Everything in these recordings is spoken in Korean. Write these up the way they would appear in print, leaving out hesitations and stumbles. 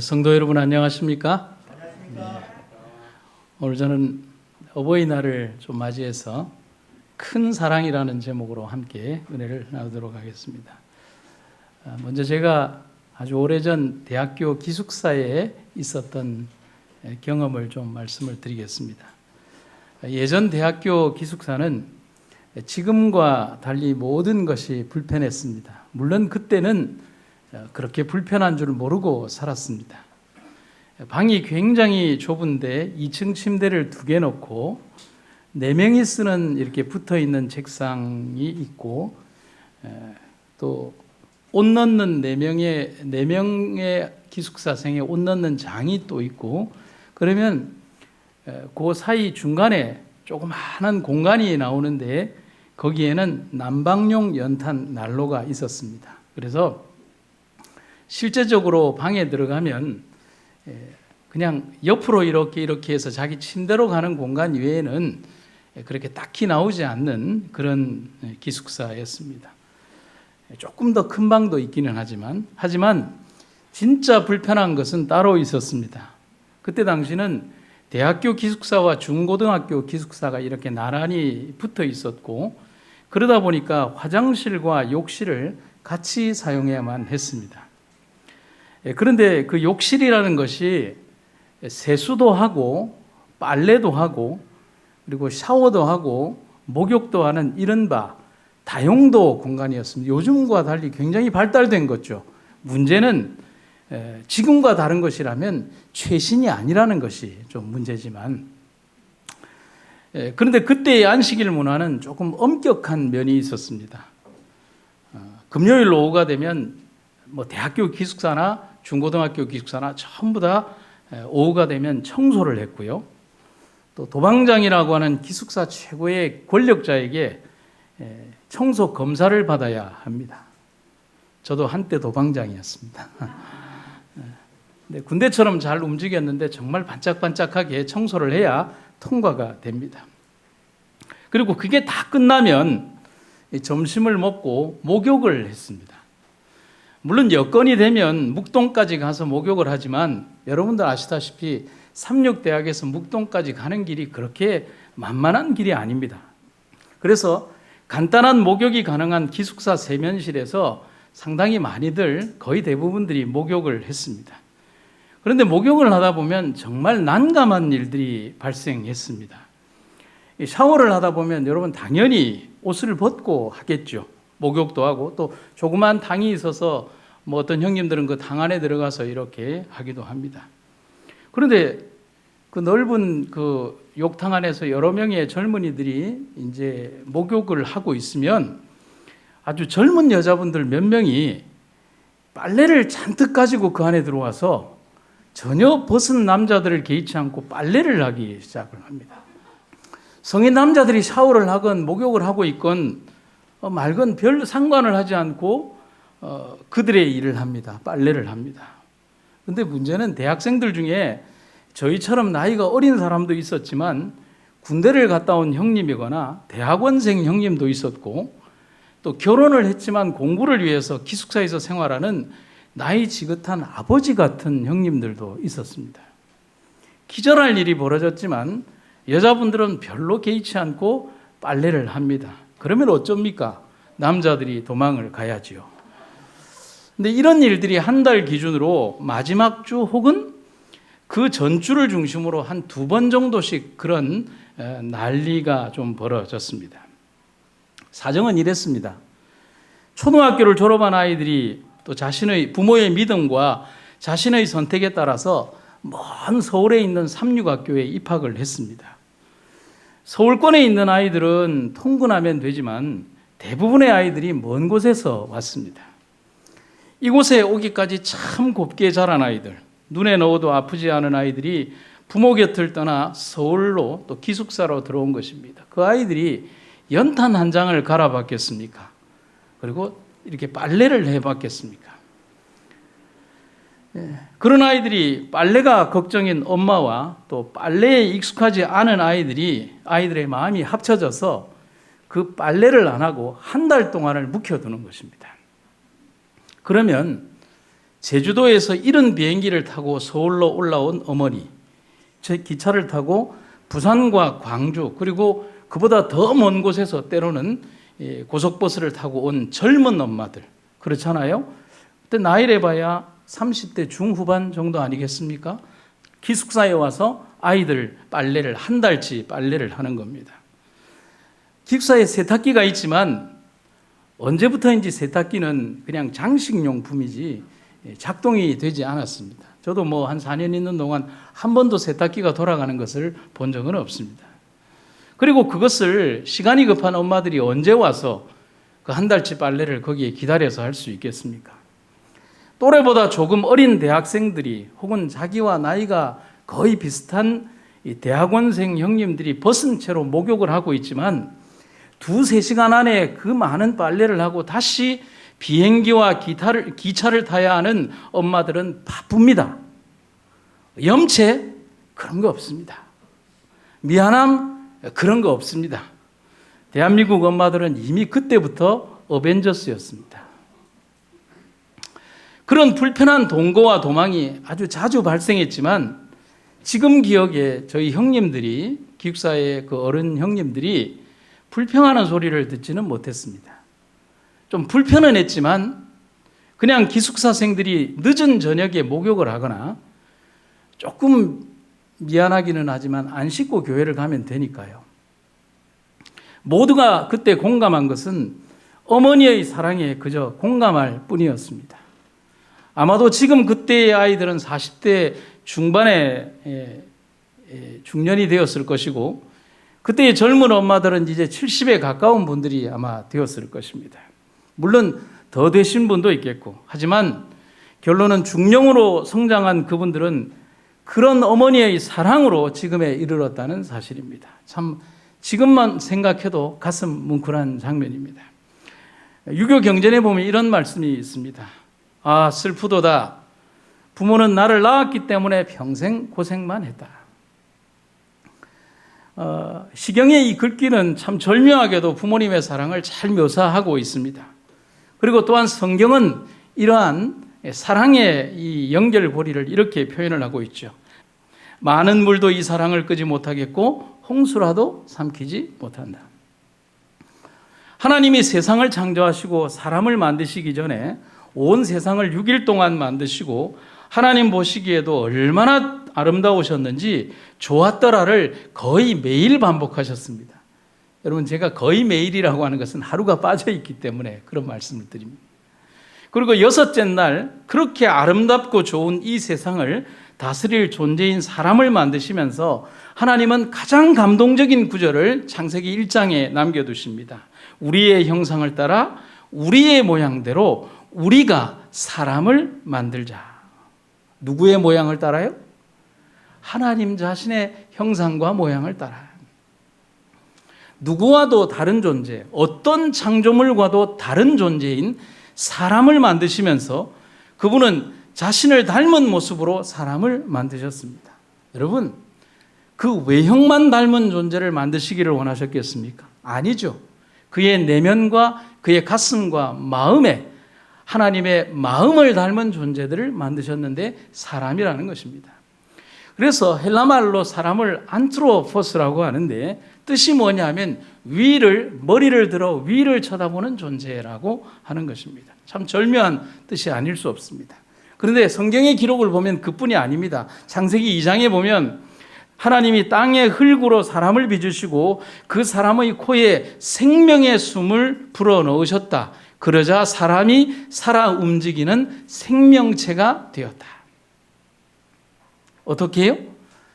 성도 여러분 안녕하십니까? 오늘 저는 어버이날을 좀 맞이해서 큰 사랑이라는 제목으로 함께 은혜를 나누도록 하겠습니다. 먼저 제가 아주 오래전 대학교 기숙사에 있었던 경험을 좀 말씀을 드리겠습니다. 예전 대학교 기숙사는 지금과 달리 모든 것이 불편했습니다. 물론 그때는 그렇게 불편한 줄 모르고 살았습니다. 방이 굉장히 좁은데 2층 침대를 2개 놓고 4명이 쓰는 이렇게 붙어 있는 책상이 있고 또 옷 넣는 4명의 기숙사생의 옷 넣는 장이 또 있고 그러면 그 사이 중간에 조그마한 공간이 나오는데 거기에는 난방용 연탄 난로가 있었습니다. 그래서 실제적으로 방에 들어가면 그냥 옆으로 이렇게 해서 자기 침대로 가는 공간 외에는 그렇게 딱히 나오지 않는 그런 기숙사였습니다. 조금 더 큰 방도 있기는 하지만 진짜 불편한 것은 따로 있었습니다. 그때 당시는 대학교 기숙사와 중고등학교 기숙사가 이렇게 나란히 붙어 있었고 그러다 보니까 화장실과 욕실을 같이 사용해야만 했습니다. 그런데 그 욕실이라는 것이 세수도 하고 빨래도 하고 그리고 샤워도 하고 목욕도 하는 이른바 다용도 공간이었습니다. 요즘과 달리 굉장히 발달된 거죠. 문제는 지금과 다른 것이라면 최신이 아니라는 것이 좀 문제지만 그런데 그때의 안식일 문화는 조금 엄격한 면이 있었습니다. 금요일 오후가 되면 대학교 기숙사나 중고등학교 기숙사나 전부 다 오후가 되면 청소를 했고요. 또 도방장이라고 하는 기숙사 최고의 권력자에게 청소 검사를 받아야 합니다. 저도 한때 도방장이었습니다. 군대처럼 잘 움직였는데 정말 반짝반짝하게 청소를 해야 통과가 됩니다. 그리고 그게 다 끝나면 점심을 먹고 목욕을 했습니다. 물론 여건이 되면 묵동까지 가서 목욕을 하지만 여러분들 아시다시피 삼육대학에서 묵동까지 가는 길이 그렇게 만만한 길이 아닙니다. 그래서 간단한 목욕이 가능한 기숙사 세면실에서 상당히 많이들 거의 대부분들이 목욕을 했습니다. 그런데 목욕을 하다 보면 정말 난감한 일들이 발생했습니다. 샤워를 하다 보면 여러분 당연히 옷을 벗고 하겠죠. 목욕도 하고 또 조그만 당이 있어서 어떤 형님들은 그 당 안에 들어가서 이렇게 하기도 합니다. 그런데 그 넓은 그 욕탕 안에서 여러 명의 젊은이들이 이제 목욕을 하고 있으면 아주 젊은 여자분들 몇 명이 빨래를 잔뜩 가지고 그 안에 들어와서 전혀 벗은 남자들을 개의치 않고 빨래를 하기 시작을 합니다. 성인 남자들이 샤워를 하건 목욕을 하고 있건 말건 별 상관을 하지 않고 그들의 일을 합니다. 빨래를 합니다. 그런데 문제는 대학생들 중에 저희처럼 나이가 어린 사람도 있었지만 군대를 갔다 온 형님이거나 대학원생 형님도 있었고 또 결혼을 했지만 공부를 위해서 기숙사에서 생활하는 나이 지긋한 아버지 같은 형님들도 있었습니다. 기절할 일이 벌어졌지만 여자분들은 별로 개의치 않고 빨래를 합니다. 그러면 어쩝니까? 남자들이 도망을 가야지요. 근데 이런 일들이 한 달 기준으로 마지막 주 혹은 그 전주를 중심으로 한 2번 정도씩 그런 난리가 좀 벌어졌습니다. 사정은 이랬습니다. 초등학교를 졸업한 아이들이 또 자신의 부모의 믿음과 자신의 선택에 따라서 먼 서울에 있는 삼육학교에 입학을 했습니다. 서울권에 있는 아이들은 통근하면 되지만 대부분의 아이들이 먼 곳에서 왔습니다. 이곳에 오기까지 참 곱게 자란 아이들, 눈에 넣어도 아프지 않은 아이들이 부모 곁을 떠나 서울로 또 기숙사로 들어온 것입니다. 그 아이들이 연탄 한 장을 갈아봤겠습니까? 그리고 이렇게 빨래를 해봤겠습니까? 그런 아이들이 빨래가 걱정인 엄마와 또 빨래에 익숙하지 않은 아이들의 마음이 합쳐져서 그 빨래를 안 하고 한 달 동안을 묵혀두는 것입니다. 그러면 제주도에서 이른 비행기를 타고 서울로 올라온 어머니, 기차를 타고 부산과 광주, 그리고 그보다 더 먼 곳에서 때로는 고속버스를 타고 온 젊은 엄마들, 그렇잖아요. 그때 나이를 봐야 30대 중후반 정도 아니겠습니까? 기숙사에 와서 아이들 빨래를 한 달치 빨래를 하는 겁니다. 기숙사에 세탁기가 있지만 언제부터인지 세탁기는 그냥 장식용품이지 작동이 되지 않았습니다. 저도 한 4년 있는 동안 한 번도 세탁기가 돌아가는 것을 본 적은 없습니다. 그리고 그것을 시간이 급한 엄마들이 언제 와서 그 한 달치 빨래를 거기에 기다려서 할 수 있겠습니까? 또래보다 조금 어린 대학생들이 혹은 자기와 나이가 거의 비슷한 대학원생 형님들이 벗은 채로 목욕을 하고 있지만 2-3시간 안에 그 많은 빨래를 하고 다시 비행기와 기차를 타야 하는 엄마들은 바쁩니다. 염체? 그런 거 없습니다. 미안함? 그런 거 없습니다. 대한민국 엄마들은 이미 그때부터 어벤져스였습니다. 그런 불편한 동거와 도망이 아주 자주 발생했지만 지금 기억에 저희 형님들이, 기숙사의 그 어른 형님들이 불평하는 소리를 듣지는 못했습니다. 좀 불편은 했지만 그냥 기숙사생들이 늦은 저녁에 목욕을 하거나 조금 미안하기는 하지만 안 씻고 교회를 가면 되니까요. 모두가 그때 공감한 것은 어머니의 사랑에 그저 공감할 뿐이었습니다. 아마도 지금 그때의 아이들은 40대 중반에 중년이 되었을 것이고 그때의 젊은 엄마들은 이제 70에 가까운 분들이 아마 되었을 것입니다. 물론 더 되신 분도 있겠고, 하지만 결론은 중령으로 성장한 그분들은 그런 어머니의 사랑으로 지금에 이르렀다는 사실입니다. 참 지금만 생각해도 가슴 뭉클한 장면입니다. 유교 경전에 보면 이런 말씀이 있습니다. 아, 슬프도다. 부모는 나를 낳았기 때문에 평생 고생만 했다. 시경의 이 글귀는 참 절묘하게도 부모님의 사랑을 잘 묘사하고 있습니다. 그리고 또한 성경은 이러한 사랑의 이 연결고리를 이렇게 표현을 하고 있죠. 많은 물도 이 사랑을 끄지 못하겠고 홍수라도 삼키지 못한다. 하나님이 세상을 창조하시고 사람을 만드시기 전에 온 세상을 6일 동안 만드시고 하나님 보시기에도 얼마나 아름다우셨는지 좋았더라를 거의 매일 반복하셨습니다. 여러분, 제가 거의 매일이라고 하는 것은 하루가 빠져 있기 때문에 그런 말씀을 드립니다. 그리고 6째 날 그렇게 아름답고 좋은 이 세상을 다스릴 존재인 사람을 만드시면서 하나님은 가장 감동적인 구절을 창세기 1장에 남겨두십니다. 우리의 형상을 따라 우리의 모양대로 우리가 사람을 만들자. 누구의 모양을 따라요? 하나님 자신의 형상과 모양을 따라. 누구와도 다른 존재, 어떤 창조물과도 다른 존재인 사람을 만드시면서 그분은 자신을 닮은 모습으로 사람을 만드셨습니다. 여러분, 그 외형만 닮은 존재를 만드시기를 원하셨겠습니까? 아니죠. 그의 내면과 그의 가슴과 마음에 하나님의 마음을 닮은 존재들을 만드셨는데 사람이라는 것입니다. 그래서 헬라말로 사람을 안트로포스라고 하는데 뜻이 뭐냐면 머리를 들어 위를 쳐다보는 존재라고 하는 것입니다. 참 절묘한 뜻이 아닐 수 없습니다. 그런데 성경의 기록을 보면 그뿐이 아닙니다. 창세기 2장에 보면 하나님이 땅의 흙으로 사람을 빚으시고 그 사람의 코에 생명의 숨을 불어넣으셨다. 그러자 사람이 살아 움직이는 생명체가 되었다. 어떻게 해요?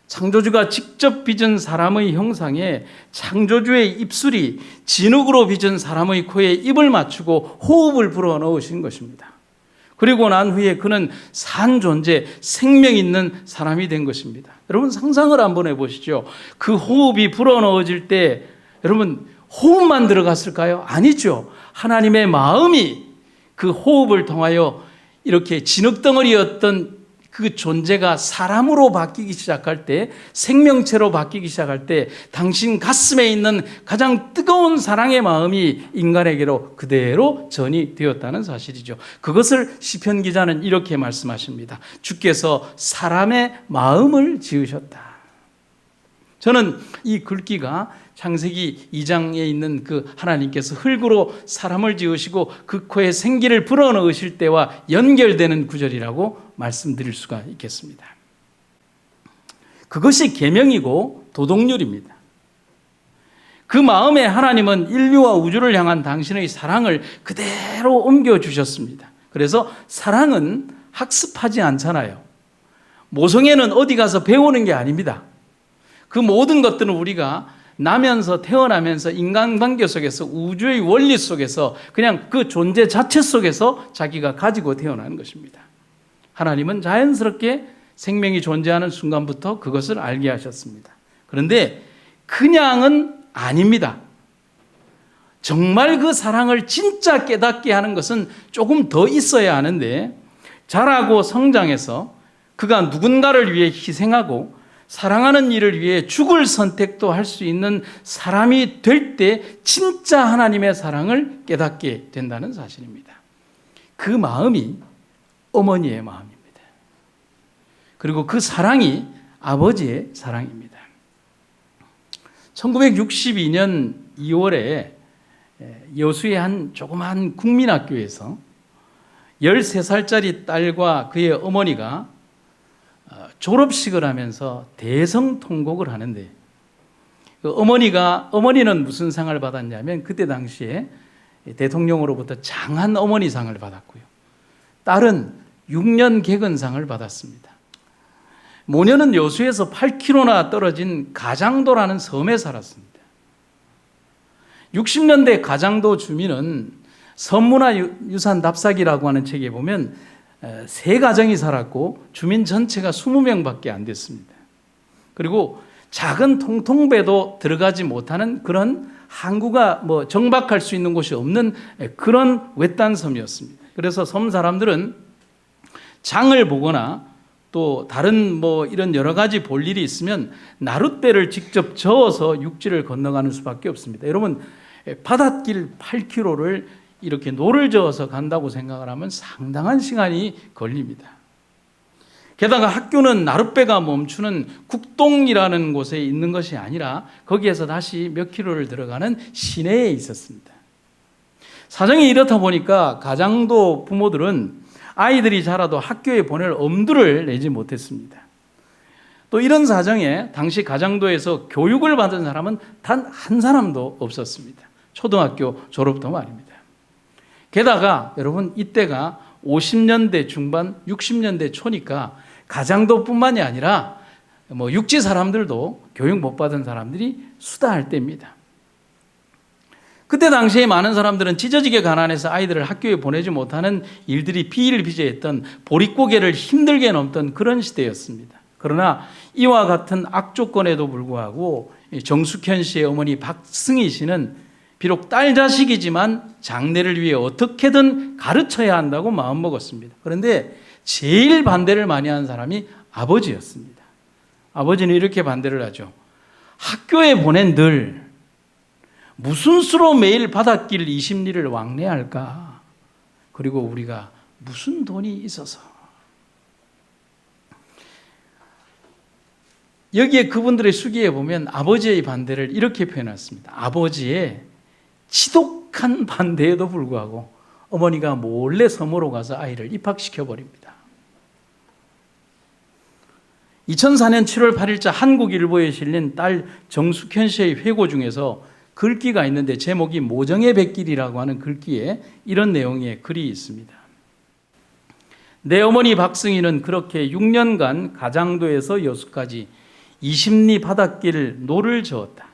창조주가 직접 빚은 사람의 형상에 창조주의 입술이 진흙으로 빚은 사람의 코에 입을 맞추고 호흡을 불어넣으신 것입니다. 그리고 난 후에 그는 산 존재, 생명 있는 사람이 된 것입니다. 여러분 상상을 한번 해보시죠. 그 호흡이 불어넣어질 때 여러분 호흡만 들어갔을까요? 아니죠. 하나님의 마음이 그 호흡을 통하여 이렇게 진흙덩어리였던 그 존재가 사람으로 바뀌기 시작할 때, 생명체로 바뀌기 시작할 때 당신 가슴에 있는 가장 뜨거운 사랑의 마음이 인간에게로 그대로 전이 되었다는 사실이죠. 그것을 시편 기자는 이렇게 말씀하십니다. 주께서 사람의 마음을 지으셨다. 저는 이 글귀가 창세기 2장에 있는 그 하나님께서 흙으로 사람을 지으시고 그 코에 생기를 불어넣으실 때와 연결되는 구절이라고 말씀드릴 수가 있겠습니다. 그것이 계명이고 도덕률입니다. 그 마음에 하나님은 인류와 우주를 향한 당신의 사랑을 그대로 옮겨주셨습니다. 그래서 사랑은 학습하지 않잖아요. 모성애는 어디 가서 배우는 게 아닙니다. 그 모든 것들은 우리가 나면서 태어나면서 인간관계 속에서 우주의 원리 속에서 그냥 그 존재 자체 속에서 자기가 가지고 태어나는 것입니다. 하나님은 자연스럽게 생명이 존재하는 순간부터 그것을 알게 하셨습니다. 그런데 그냥은 아닙니다. 정말 그 사랑을 진짜 깨닫게 하는 것은 조금 더 있어야 하는데, 자라고 성장해서 그가 누군가를 위해 희생하고 사랑하는 일을 위해 죽을 선택도 할 수 있는 사람이 될 때 진짜 하나님의 사랑을 깨닫게 된다는 사실입니다. 그 마음이 어머니의 마음입니다. 그리고 그 사랑이 아버지의 사랑입니다. 1962년 2월에 여수의 한 조그만 국민학교에서 13살짜리 딸과 그의 어머니가 졸업식을 하면서 대성통곡을 하는데, 어머니는 무슨 상을 받았냐면 그때 당시에 대통령으로부터 장한 어머니상을 받았고요. 딸은 6년 개근상을 받았습니다. 모녀는 여수에서 8km나 떨어진 가장도라는 섬에 살았습니다. 60년대 가장도 주민은 섬문화유산 답사기라고 하는 책에 보면 3가정이 살았고 주민 전체가 20명밖에 안 됐습니다. 그리고 작은 통통배도 들어가지 못하는 그런 항구가 정박할 수 있는 곳이 없는 그런 외딴 섬이었습니다. 그래서 섬 사람들은 장을 보거나 또 다른 이런 여러 가지 볼 일이 있으면 나룻배를 직접 저어서 육지를 건너가는 수밖에 없습니다. 여러분, 바닷길 8km를 이렇게 노를 저어서 간다고 생각을 하면 상당한 시간이 걸립니다. 게다가 학교는 나룻배가 멈추는 국동이라는 곳에 있는 것이 아니라 거기에서 다시 몇 킬로를 들어가는 시내에 있었습니다. 사정이 이렇다 보니까 가장도 부모들은 아이들이 자라도 학교에 보낼 엄두를 내지 못했습니다. 또 이런 사정에 당시 가장도에서 교육을 받은 사람은 단 한 사람도 없었습니다. 초등학교 졸업도 말입니다. 게다가 여러분, 이때가 50년대 중반 60년대 초니까 가장도뿐만이 아니라 육지 사람들도 교육 못 받은 사람들이 수다할 때입니다. 그때 당시에 많은 사람들은 찢어지게 가난해서 아이들을 학교에 보내지 못하는 일들이 비일비재했던, 보릿고개를 힘들게 넘던 그런 시대였습니다. 그러나 이와 같은 악조건에도 불구하고 정숙현 씨의 어머니 박승희 씨는 비록 딸 자식이지만 장래를 위해 어떻게든 가르쳐야 한다고 마음먹었습니다. 그런데 제일 반대를 많이 한 사람이 아버지였습니다. 아버지는 이렇게 반대를 하죠. 학교에 보낸들 무슨 수로 매일 바닷길 20리를 왕래할까? 그리고 우리가 무슨 돈이 있어서. 여기에 그분들의 수기에 보면 아버지의 반대를 이렇게 표현했습니다. 아버지의 지독한 반대에도 불구하고 어머니가 몰래 섬으로 가서 아이를 입학시켜버립니다. 2004년 7월 8일자 한국일보에 실린 딸 정숙현 씨의 회고 중에서 글귀가 있는데, 제목이 모정의 백길이라고 하는 글귀에 이런 내용의 글이 있습니다. 내 어머니 박승희는 그렇게 6년간 가장도에서 여수까지 20리 바닷길 노를 저었다.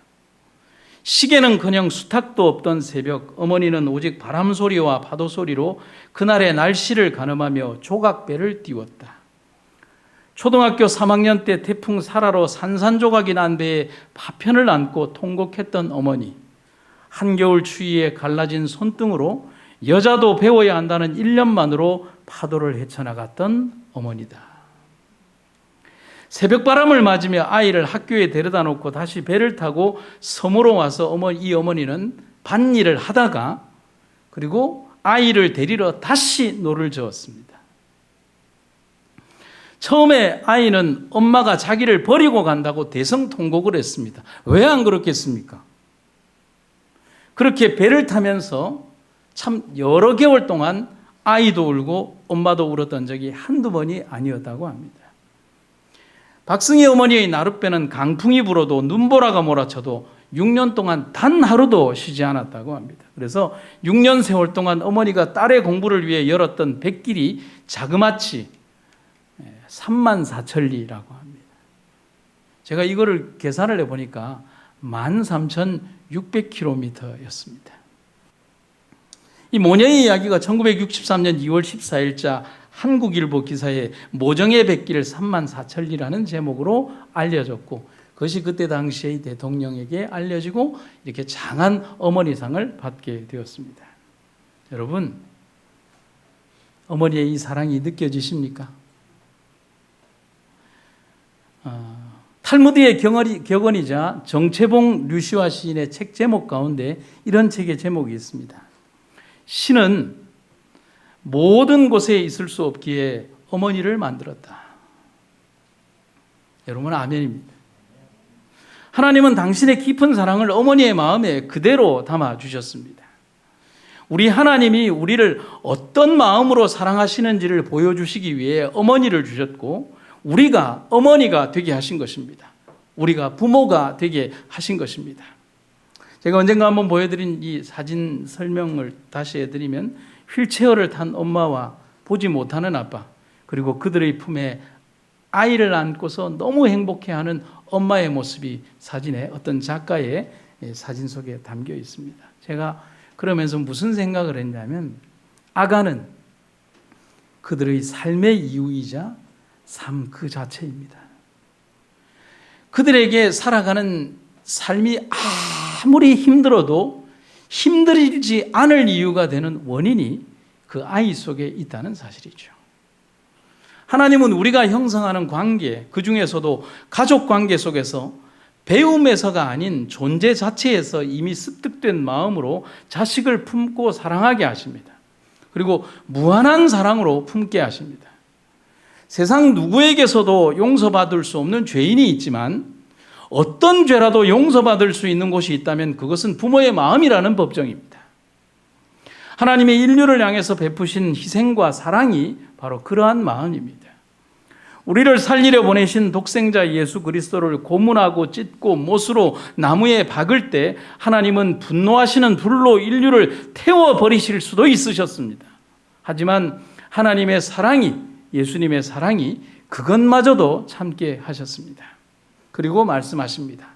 시계는커녕 수탉도 없던 새벽, 어머니는 오직 바람 소리와 파도 소리로 그날의 날씨를 가늠하며 조각배를 띄웠다. 초등학교 3학년 때 태풍 사라로 산산조각이 난 배에 파편을 안고 통곡했던 어머니, 한겨울 추위에 갈라진 손등으로 여자도 배워야 한다는 일념만으로 파도를 헤쳐나갔던 어머니다. 새벽바람을 맞으며 아이를 학교에 데려다 놓고 다시 배를 타고 섬으로 와서 이 어머니는 밭일을 하다가 그리고 아이를 데리러 다시 노를 저었습니다. 처음에 아이는 엄마가 자기를 버리고 간다고 대성통곡을 했습니다. 왜 안 그렇겠습니까? 그렇게 배를 타면서 참 여러 개월 동안 아이도 울고 엄마도 울었던 적이 한두 번이 아니었다고 합니다. 박승희 어머니의 나룻배는 강풍이 불어도 눈보라가 몰아쳐도 6년 동안 단 하루도 쉬지 않았다고 합니다. 그래서 6년 세월 동안 어머니가 딸의 공부를 위해 열었던 백길이 자그마치 34,000리라고 합니다. 제가 이거를 계산을 해보니까 13,600km였습니다. 이 모녀의 이야기가 1963년 2월 14일자 한국일보 기사에 모정의 백길 34,000리라는 제목으로 알려졌고 그것이 그때 당시의 대통령에게 알려지고 이렇게 장한 어머니상을 받게 되었습니다. 여러분, 어머니의 이 사랑이 느껴지십니까? 탈무드의 격언이자 정채봉 류시화 시인의 책 제목 가운데 이런 책의 제목이 있습니다. 신은 모든 곳에 있을 수 없기에 어머니를 만들었다. 여러분, 아멘입니다. 하나님은 당신의 깊은 사랑을 어머니의 마음에 그대로 담아주셨습니다. 우리 하나님이 우리를 어떤 마음으로 사랑하시는지를 보여주시기 위해 어머니를 주셨고 우리가 어머니가 되게 하신 것입니다. 우리가 부모가 되게 하신 것입니다. 제가 언젠가 한번 보여드린 이 사진 설명을 다시 해드리면 휠체어를 탄 엄마와 보지 못하는 아빠 그리고 그들의 품에 아이를 안고서 너무 행복해하는 엄마의 모습이 사진에 어떤 작가의 사진 속에 담겨 있습니다. 제가 그러면서 무슨 생각을 했냐면 아가는 그들의 삶의 이유이자 삶 그 자체입니다. 그들에게 살아가는 삶이 아무리 힘들어도 힘들지 않을 이유가 되는 원인이 그 아이 속에 있다는 사실이죠. 하나님은 우리가 형성하는 관계, 그 중에서도 가족 관계 속에서 배움에서가 아닌 존재 자체에서 이미 습득된 마음으로 자식을 품고 사랑하게 하십니다. 그리고 무한한 사랑으로 품게 하십니다. 세상 누구에게서도 용서받을 수 없는 죄인이 있지만 어떤 죄라도 용서받을 수 있는 곳이 있다면 그것은 부모의 마음이라는 법정입니다. 하나님의 인류를 향해서 베푸신 희생과 사랑이 바로 그러한 마음입니다. 우리를 살리려 보내신 독생자 예수 그리스도를 고문하고 찢고 못으로 나무에 박을 때 하나님은 분노하시는 불로 인류를 태워버리실 수도 있으셨습니다. 하지만 하나님의 사랑이, 예수님의 사랑이 그것마저도 참게 하셨습니다. 그리고 말씀하십니다.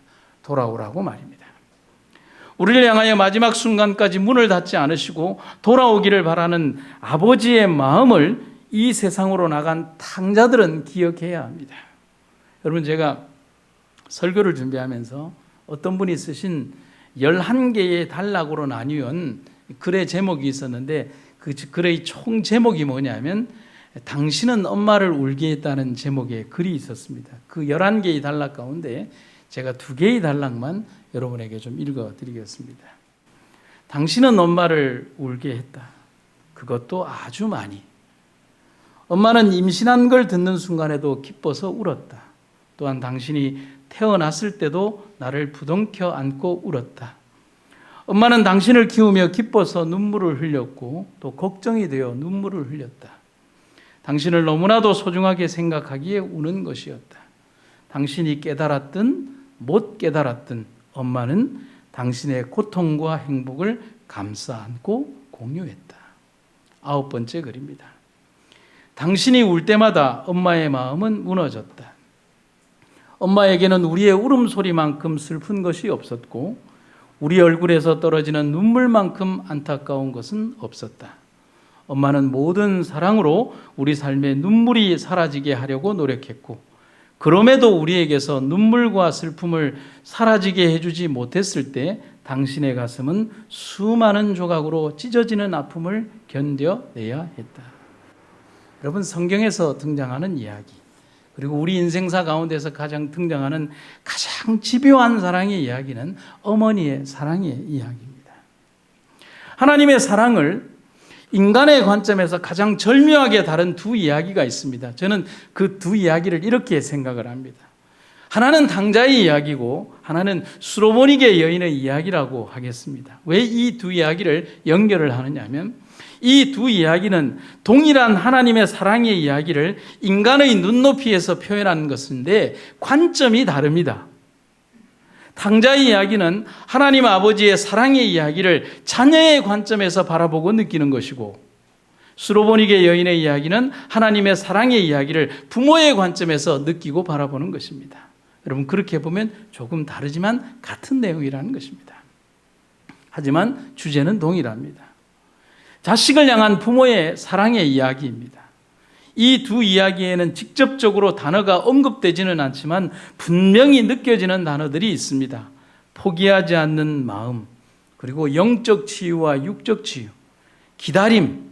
돌아오라고 말입니다. 우리를 향하여 마지막 순간까지 문을 닫지 않으시고 돌아오기를 바라는 아버지의 마음을 이 세상으로 나간 탕자들은 기억해야 합니다. 여러분, 제가 설교를 준비하면서 어떤 분이 쓰신 11개의 단락으로 나뉘은 글의 제목이 있었는데 그 글의 총 제목이 뭐냐면 당신은 엄마를 울게 했다는 제목의 글이 있었습니다. 그 11개의 단락 가운데 제가 2개의 단락만 여러분에게 좀 읽어드리겠습니다. 당신은 엄마를 울게 했다. 그것도 아주 많이. 엄마는 임신한 걸 듣는 순간에도 기뻐서 울었다. 또한 당신이 태어났을 때도 나를 부둥켜 안고 울었다. 엄마는 당신을 키우며 기뻐서 눈물을 흘렸고 또 걱정이 되어 눈물을 흘렸다. 당신을 너무나도 소중하게 생각하기에 우는 것이었다. 당신이 깨달았든 못 깨달았든 엄마는 당신의 고통과 행복을 감싸 안고 공유했다. 9번째 글입니다. 당신이 울 때마다 엄마의 마음은 무너졌다. 엄마에게는 우리의 울음소리만큼 슬픈 것이 없었고 우리 얼굴에서 떨어지는 눈물만큼 안타까운 것은 없었다. 엄마는 모든 사랑으로 우리 삶에 눈물이 사라지게 하려고 노력했고 그럼에도 우리에게서 눈물과 슬픔을 사라지게 해주지 못했을 때 당신의 가슴은 수많은 조각으로 찢어지는 아픔을 견뎌내야 했다. 여러분, 성경에서 등장하는 이야기, 그리고 우리 인생사 가운데서 가장 등장하는 가장 집요한 사랑의 이야기는 어머니의 사랑의 이야기입니다. 하나님의 사랑을 인간의 관점에서 가장 절묘하게 다른 두 이야기가 있습니다. 저는 그 두 이야기를 이렇게 생각을 합니다. 하나는 당자의 이야기고 하나는 수로보니게 여인의 이야기라고 하겠습니다. 왜 이 두 이야기를 연결을 하느냐면 이 두 이야기는 동일한 하나님의 사랑의 이야기를 인간의 눈높이에서 표현하는 것인데 관점이 다릅니다. 당자의 이야기는 하나님 아버지의 사랑의 이야기를 자녀의 관점에서 바라보고 느끼는 것이고, 수로보니게 여인의 이야기는 하나님의 사랑의 이야기를 부모의 관점에서 느끼고 바라보는 것입니다. 여러분, 그렇게 보면 조금 다르지만 같은 내용이라는 것입니다. 하지만 주제는 동일합니다. 자식을 향한 부모의 사랑의 이야기입니다. 이 두 이야기에는 직접적으로 단어가 언급되지는 않지만 분명히 느껴지는 단어들이 있습니다. 포기하지 않는 마음, 그리고 영적 치유와 육적 치유, 기다림,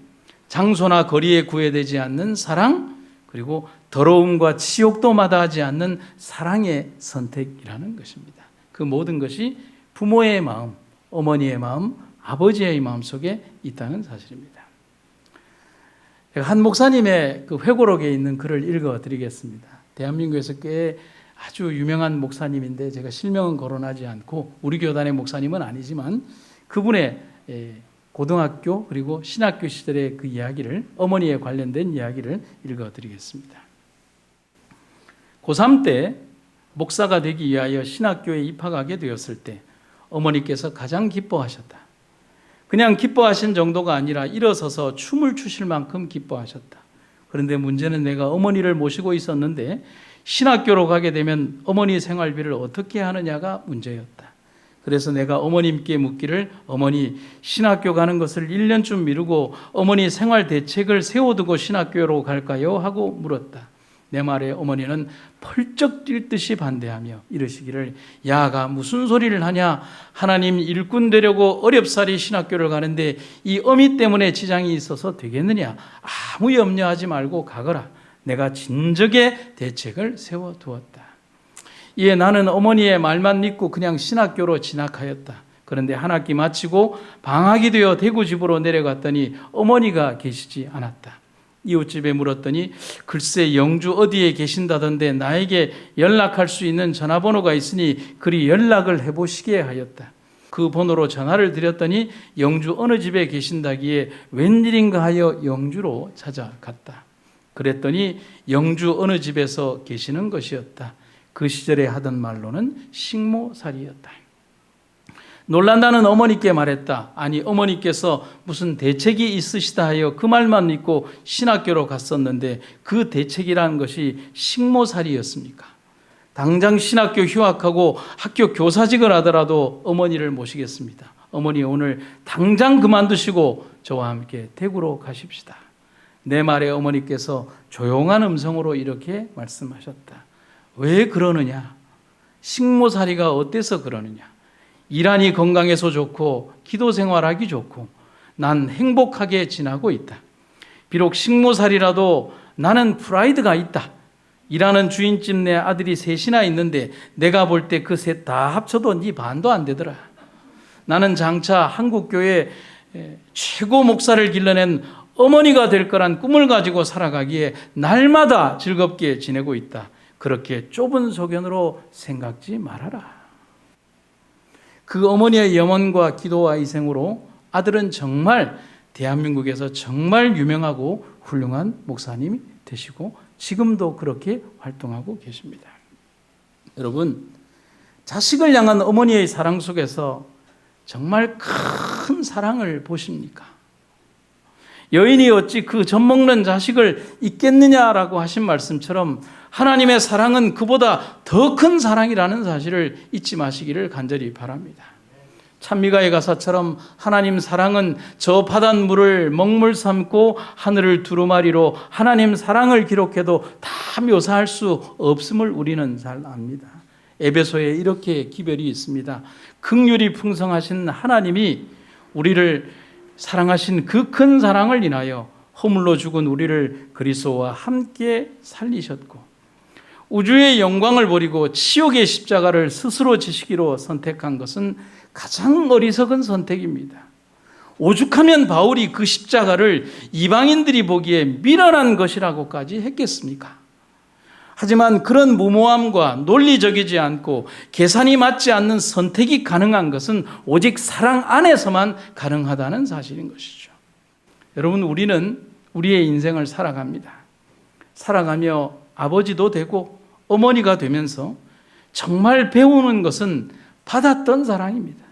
장소나 거리에 구애되지 않는 사랑, 그리고 더러움과 치욕도 마다하지 않는 사랑의 선택이라는 것입니다. 그 모든 것이 부모의 마음, 어머니의 마음, 아버지의 마음 속에 있다는 사실입니다. 제가 한 목사님의 그 회고록에 있는 글을 읽어드리겠습니다. 대한민국에서 꽤 아주 유명한 목사님인데 제가 실명은 거론하지 않고 우리 교단의 목사님은 아니지만 그분의 고등학교 그리고 신학교 시절의 그 이야기를, 어머니에 관련된 이야기를 읽어드리겠습니다. 고3 때 목사가 되기 위하여 신학교에 입학하게 되었을 때 어머니께서 가장 기뻐하셨다. 그냥 기뻐하신 정도가 아니라 일어서서 춤을 추실 만큼 기뻐하셨다. 그런데 문제는 내가 어머니를 모시고 있었는데 신학교로 가게 되면 어머니 생활비를 어떻게 하느냐가 문제였다. 그래서 내가 어머님께 묻기를, 어머니 신학교 가는 것을 1년쯤 미루고 어머니 생활 대책을 세워두고 신학교로 갈까요? 하고 물었다. 내 말에 어머니는 펄쩍 뛸 듯이 반대하며 이러시기를, 야가 무슨 소리를 하냐, 하나님 일꾼 되려고 어렵사리 신학교를 가는데 이 어미 때문에 지장이 있어서 되겠느냐, 아무 염려하지 말고 가거라. 내가 진즉에 대책을 세워두었다. 이에 나는 어머니의 말만 믿고 그냥 신학교로 진학하였다. 그런데 한 학기 마치고 방학이 되어 대구집으로 내려갔더니 어머니가 계시지 않았다. 이웃집에 물었더니 글쎄 영주 어디에 계신다던데 나에게 연락할 수 있는 전화번호가 있으니 그리 연락을 해보시게 하였다. 그 번호로 전화를 드렸더니 영주 어느 집에 계신다기에 웬일인가 하여 영주로 찾아갔다. 그랬더니 영주 어느 집에서 계시는 것이었다. 그 시절에 하던 말로는 식모살이였다. 놀란다는 어머니께 말했다. 아니, 어머니께서 무슨 대책이 있으시다 하여 그 말만 믿고 신학교로 갔었는데 그 대책이라는 것이 식모살이였습니까? 당장 신학교 휴학하고 학교 교사직을 하더라도 어머니를 모시겠습니다. 어머니 오늘 당장 그만두시고 저와 함께 대구로 가십시다. 내 말에 어머니께서 조용한 음성으로 이렇게 말씀하셨다. 왜 그러느냐? 식모살이가 어때서 그러느냐? 일하니 건강해서 좋고 기도 생활하기 좋고 난 행복하게 지나고 있다. 비록 식모살이라도 나는 프라이드가 있다. 일하는 주인집 내 아들이 셋이나 있는데 내가 볼 때 그 셋 다 합쳐도 네 반도 안 되더라. 나는 장차 한국교회 최고 목사를 길러낸 어머니가 될 거란 꿈을 가지고 살아가기에 날마다 즐겁게 지내고 있다. 그렇게 좁은 소견으로 생각지 말아라. 그 어머니의 염원과 기도와 희생으로 아들은 정말 대한민국에서 정말 유명하고 훌륭한 목사님이 되시고 지금도 그렇게 활동하고 계십니다. 여러분, 자식을 향한 어머니의 사랑 속에서 정말 큰 사랑을 보십니까? 여인이 어찌 그 젖먹는 자식을 잊겠느냐라고 하신 말씀처럼 하나님의 사랑은 그보다 더 큰 사랑이라는 사실을 잊지 마시기를 간절히 바랍니다. 찬미가의 가사처럼 하나님 사랑은 저 바닷물을 먹물 삼고 하늘을 두루마리로 하나님 사랑을 기록해도 다 묘사할 수 없음을 우리는 잘 압니다. 에베소에 이렇게 기별이 있습니다. 긍휼이 풍성하신 하나님이 우리를 사랑하신 그 큰 사랑을 인하여 허물로 죽은 우리를 그리스도와 함께 살리셨고 우주의 영광을 버리고 치욕의 십자가를 스스로 지시기로 선택한 것은 가장 어리석은 선택입니다. 오죽하면 바울이 그 십자가를 이방인들이 보기에 미련한 것이라고까지 했겠습니까? 하지만 그런 무모함과 논리적이지 않고 계산이 맞지 않는 선택이 가능한 것은 오직 사랑 안에서만 가능하다는 사실인 것이죠. 여러분, 우리는 우리의 인생을 살아갑니다. 살아가며 아버지도 되고 어머니가 되면서 정말 배우는 것은 받았던 사랑입니다.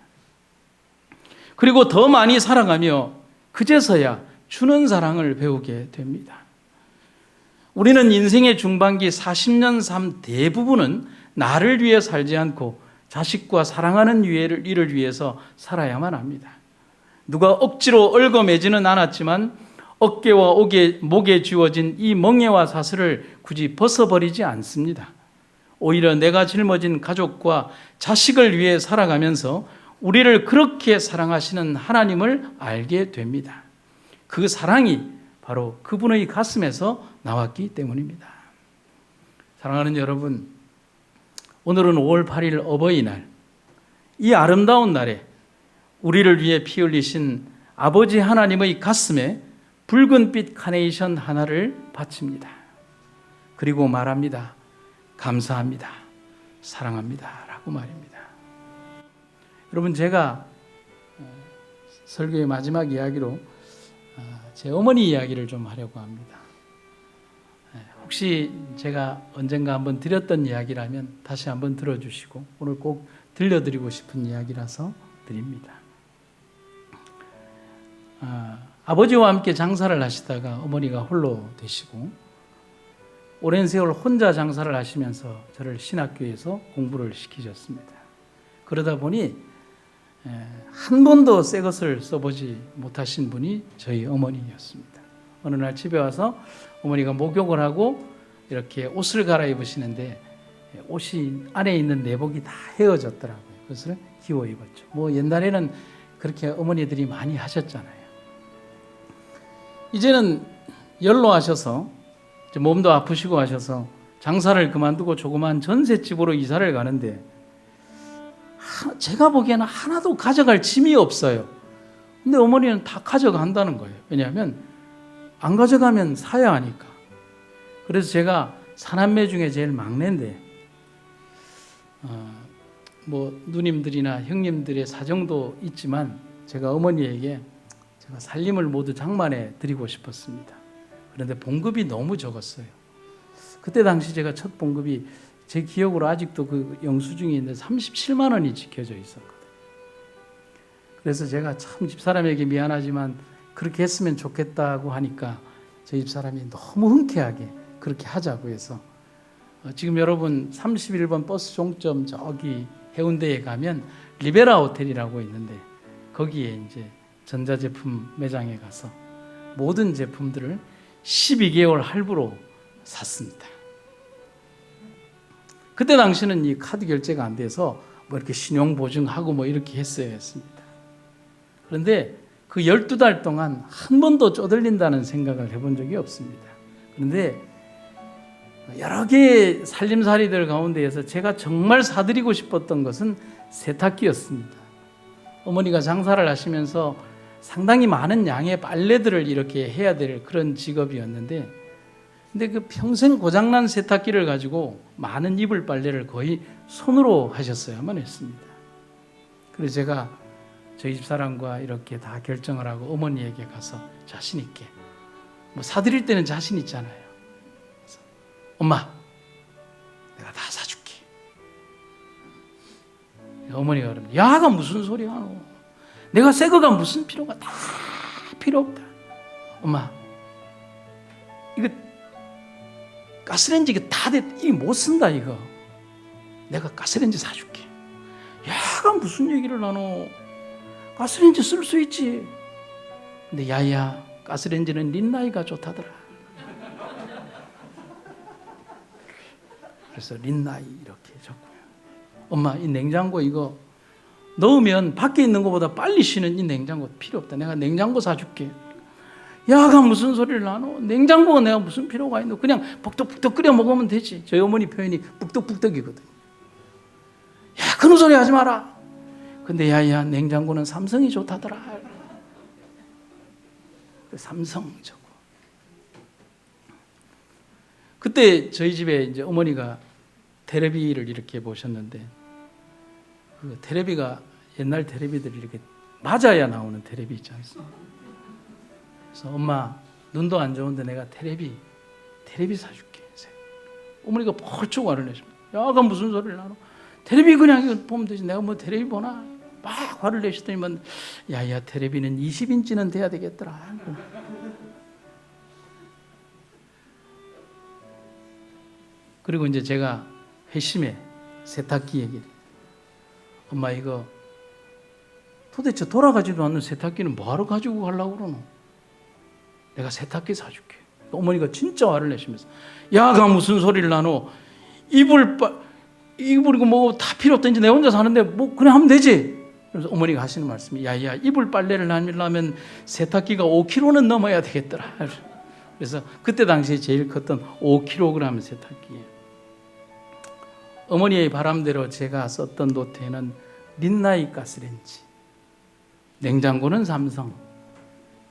그리고 더 많이 살아가며 그제서야 주는 사랑을 배우게 됩니다. 우리는 인생의 중반기 40년 삶 대부분은 나를 위해 살지 않고 자식과 사랑하는 일을 위해서 살아야만 합니다. 누가 억지로 얽어매지는 않았지만 어깨와 목에 쥐어진 이 멍에와 사슬을 굳이 벗어버리지 않습니다. 오히려 내가 짊어진 가족과 자식을 위해 살아가면서 우리를 그렇게 사랑하시는 하나님을 알게 됩니다. 그 사랑이 바로 그분의 가슴에서 나왔기 때문입니다. 사랑하는 여러분, 오늘은 5월 8일 어버이날, 이 아름다운 날에 우리를 위해 피 흘리신 아버지 하나님의 가슴에 붉은빛 카네이션 하나를 바칩니다. 그리고 말합니다. 감사합니다. 사랑합니다. 라고 말입니다. 여러분, 제가 설교의 마지막 이야기로 제 어머니 이야기를 좀 하려고 합니다. 혹시 제가 언젠가 한번 드렸던 이야기라면 다시 한번 들어주시고 오늘 꼭 들려드리고 싶은 이야기라서 드립니다. 아버지와 함께 장사를 하시다가 어머니가 홀로 되시고 오랜 세월 혼자 장사를 하시면서 저를 신학교에서 공부를 시키셨습니다. 그러다 보니 한 번도 새 것을 써보지 못하신 분이 저희 어머니였습니다. 어느 날 집에 와서 어머니가 목욕을 하고 이렇게 옷을 갈아입으시는데 옷이 안에 있는 내복이 다 헤어졌더라고요. 그것을 기워 입었죠. 뭐 옛날에는 그렇게 어머니들이 많이 하셨잖아요. 이제는 연로하셔서 몸도 아프시고 하셔서 장사를 그만두고 조그만 전셋집으로 이사를 가는데 제가 보기에는 하나도 가져갈 짐이 없어요. 근데 어머니는 다 가져간다는 거예요. 왜냐하면 안 가져가면 사야 하니까. 그래서 제가 사남매 중에 제일 막내인데 뭐 누님들이나 형님들의 사정도 있지만 제가 어머니에게 제가 살림을 모두 장만해 드리고 싶었습니다. 그런데 봉급이 너무 적었어요. 그때 당시 제가 첫 봉급이 제 기억으로 아직도 그 영수증이 있는데 37만 원이 지켜져 있었거든요. 그래서 제가 참 집사람에게 미안하지만 그렇게 했으면 좋겠다고 하니까 저희 집사람이 너무 흔쾌하게 그렇게 하자고 해서 지금 여러분 31번 버스 종점 저기 해운대에 가면 리베라 호텔이라고 있는데 거기에 이제 전자제품 매장에 가서 모든 제품들을 12개월 할부로 샀습니다. 그때 당시는 이 카드 결제가 안 돼서 뭐 이렇게 신용 보증하고 뭐 이렇게 했어야 했습니다. 그런데 그 12달 동안 한 번도 쪼들린다는 생각을 해본 적이 없습니다. 그런데 여러 개의 살림살이들 가운데에서 제가 정말 사드리고 싶었던 것은 세탁기였습니다. 어머니가 장사를 하시면서 상당히 많은 양의 빨래들을 이렇게 해야 될 그런 직업이었는데 근데 그 평생 고장난 세탁기를 가지고 많은 이불 빨래를 거의 손으로 하셨어야만 했습니다. 그래서 제가 저희 집사람과 이렇게 다 결정을 하고 어머니에게 가서 자신 있게 뭐 사드릴 때는 자신 있잖아요. 그래서 엄마, 내가 다 사줄게. 어머니가 그럽니다. 야가 무슨 소리야 너. 내가 새 거가 무슨 필요가 다 필요 없다. 엄마, 이거 가스레인지 이거 다 됐, 이거 못 쓴다 이거. 내가 가스레인지 사줄게. 야가 무슨 얘기를 나눠. 가스레인지 쓸 수 있지. 근데 야야, 가스레인지는 린나이가 좋다더라. 그래서 린나이 이렇게 적고요. 엄마, 이 냉장고 이거 넣으면 밖에 있는 것보다 빨리 쉬는 이 냉장고 필요 없다. 내가 냉장고 사줄게. 야가 무슨 소리를 나노? 냉장고가 내가 무슨 필요가 있노? 그냥 북덕북덕 끓여 먹으면 되지. 저희 어머니 표현이 북덕북덕이거든. 야, 그런 소리 하지 마라. 근데 야야, 냉장고는 삼성이 좋다더라. 삼성 저거. 그때 저희 집에 이제 어머니가 테레비를 이렇게 보셨는데, 그 테레비가 옛날 테레비들이 이렇게 맞아야 나오는 테레비 있지 않습니까? 그래서 엄마, 눈도 안 좋은데 내가 테레비 사줄게. 어머니가 펄쩍 화를 내십니다. 야가 무슨 소리를 나노? 테레비 그냥 보면 되지. 내가 뭐 테레비 보나? 막 화를 내시더니만, 야야, 테레비는 20인치는 돼야 되겠더라. 그리고 이제 제가 회심에 세탁기 얘기를, 엄마 이거 도대체 돌아가지도 않는 세탁기는 뭐하러 가지고 가려고 그러노? 내가 세탁기 사줄게. 어머니가 진짜 화를 내시면서, 야가 무슨 소리를 나노? 이불이고 뭐 다 필요 없다. 이제 내 혼자 사는데 뭐 그냥 하면 되지. 그래서 어머니가 하시는 말씀이, 야야, 이불 빨래를 하려면 세탁기가 5kg는 넘어야 되겠더라. 그래서 그때 당시에 제일 컸던 5kg 세탁기예요. 어머니의 바람대로 제가 썼던 노트에는 린나이 가스레인지, 냉장고는 삼성,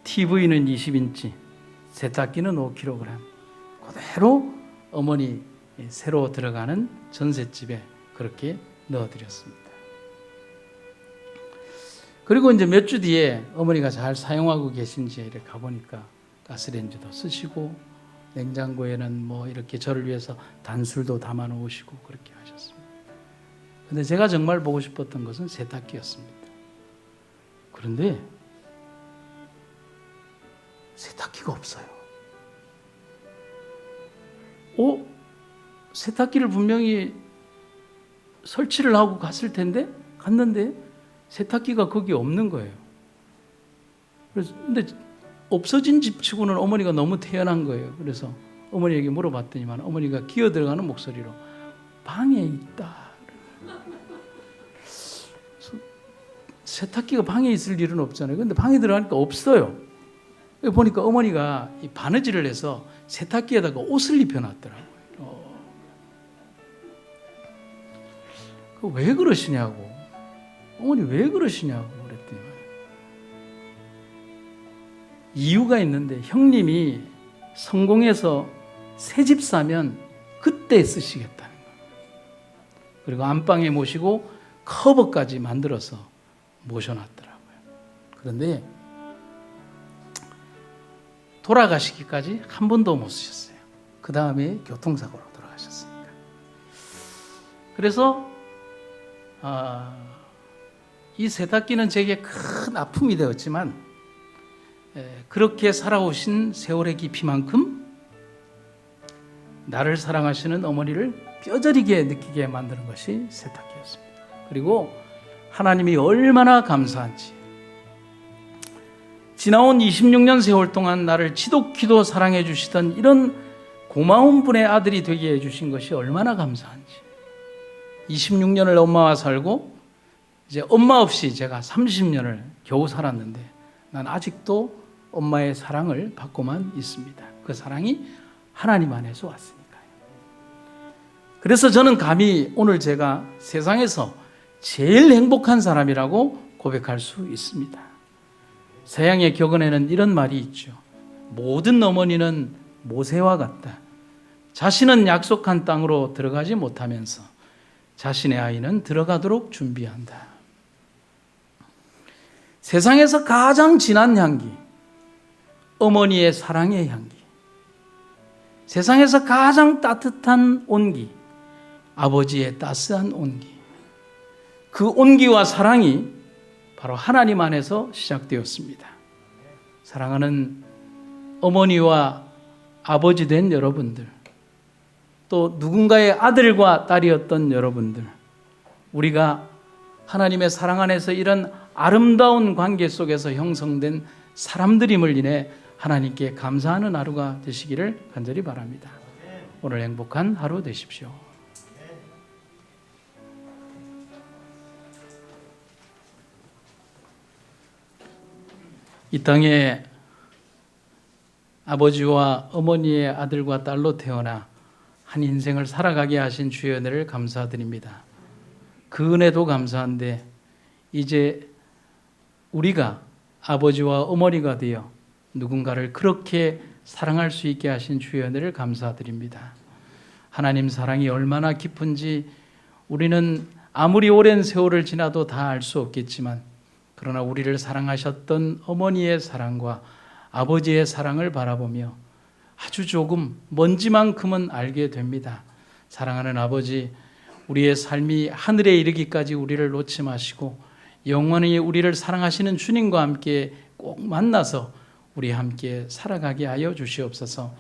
TV는 20인치, 세탁기는 5kg. 그대로 어머니 새로 들어가는 전셋집에 그렇게 넣어드렸습니다. 그리고 이제 몇 주 뒤에 어머니가 잘 사용하고 계신지 이렇게 가보니까 가스레인지도 쓰시고, 냉장고에는 뭐 이렇게 저를 위해서 단술도 담아 놓으시고 그렇게 하셨습니다. 근데 제가 정말 보고 싶었던 것은 세탁기였습니다. 그런데 세탁기가 없어요. 세탁기를 분명히 설치를 하고 갔는데 세탁기가 거기 없는 거예요. 그래서 근데 없어진 집 치고는 어머니가 너무 태연한 거예요. 그래서 어머니에게 물어봤더니만 어머니가 기어 들어가는 목소리로 방에 있다. 세탁기가 방에 있을 일은 없잖아요. 근데 방에 들어가니까 없어요. 보니까 어머니가 이 바느질을 해서 세탁기에다가 옷을 입혀놨더라고요. 왜 그러시냐고. 어머니 왜 그러시냐고 그랬더니 이유가 있는데, 형님이 성공해서 새 집 사면 그때 쓰시겠다는 거예요. 그리고 안방에 모시고 커버까지 만들어서 모셔놨더라고요. 그런데 돌아가시기까지 한 번도 못 쓰셨어요. 그 다음에 교통사고로 돌아가셨으니까. 그래서 이 세탁기는 제게 큰 아픔이 되었지만, 그렇게 살아오신 세월의 깊이만큼 나를 사랑하시는 어머니를 뼈저리게 느끼게 만드는 것이 세탁기였습니다. 그리고 하나님이 얼마나 감사한지, 지나온 26년 세월 동안 나를 지독히도 사랑해 주시던 이런 고마운 분의 아들이 되게 해주신 것이 얼마나 감사한지. 26년을 엄마와 살고 이제 엄마 없이 제가 30년을 겨우 살았는데, 난 아직도 엄마의 사랑을 받고만 있습니다. 그 사랑이 하나님 안에서 왔으니까요. 그래서 저는 감히 오늘 제가 세상에서 제일 행복한 사람이라고 고백할 수 있습니다. 서양의 격언에는 이런 말이 있죠. 모든 어머니는 모세와 같다. 자신은 약속한 땅으로 들어가지 못하면서 자신의 아이는 들어가도록 준비한다. 세상에서 가장 진한 향기, 어머니의 사랑의 향기. 세상에서 가장 따뜻한 온기, 아버지의 따스한 온기. 그 온기와 사랑이 바로 하나님 안에서 시작되었습니다. 사랑하는 어머니와 아버지 된 여러분들, 또 누군가의 아들과 딸이었던 여러분들, 우리가 하나님의 사랑 안에서 이런 아름다운 관계 속에서 형성된 사람들임을 인해 하나님께 감사하는 하루가 되시기를 간절히 바랍니다. 오늘 행복한 하루 되십시오. 이 땅에 아버지와 어머니의 아들과 딸로 태어나 한 인생을 살아가게 하신 주의 은혜를 감사드립니다. 그 은혜도 감사한데 이제 우리가 아버지와 어머니가 되어 누군가를 그렇게 사랑할 수 있게 하신 주의 은혜를 감사드립니다. 하나님 사랑이 얼마나 깊은지 우리는 아무리 오랜 세월을 지나도 다 알 수 없겠지만, 그러나 우리를 사랑하셨던 어머니의 사랑과 아버지의 사랑을 바라보며 아주 조금 먼지만큼은 알게 됩니다. 사랑하는 아버지, 우리의 삶이 하늘에 이르기까지 우리를 놓지 마시고 영원히 우리를 사랑하시는 주님과 함께 꼭 만나서 우리 함께 살아가게 하여 주시옵소서.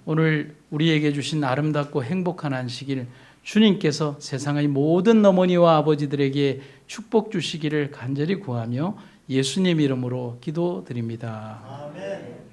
오늘 우리에게 주신 아름답고 행복한 안식일, 주님께서 세상의 모든 어머니와 아버지들에게 축복 주시기를 간절히 구하며 예수님 이름으로 기도드립니다. 아멘.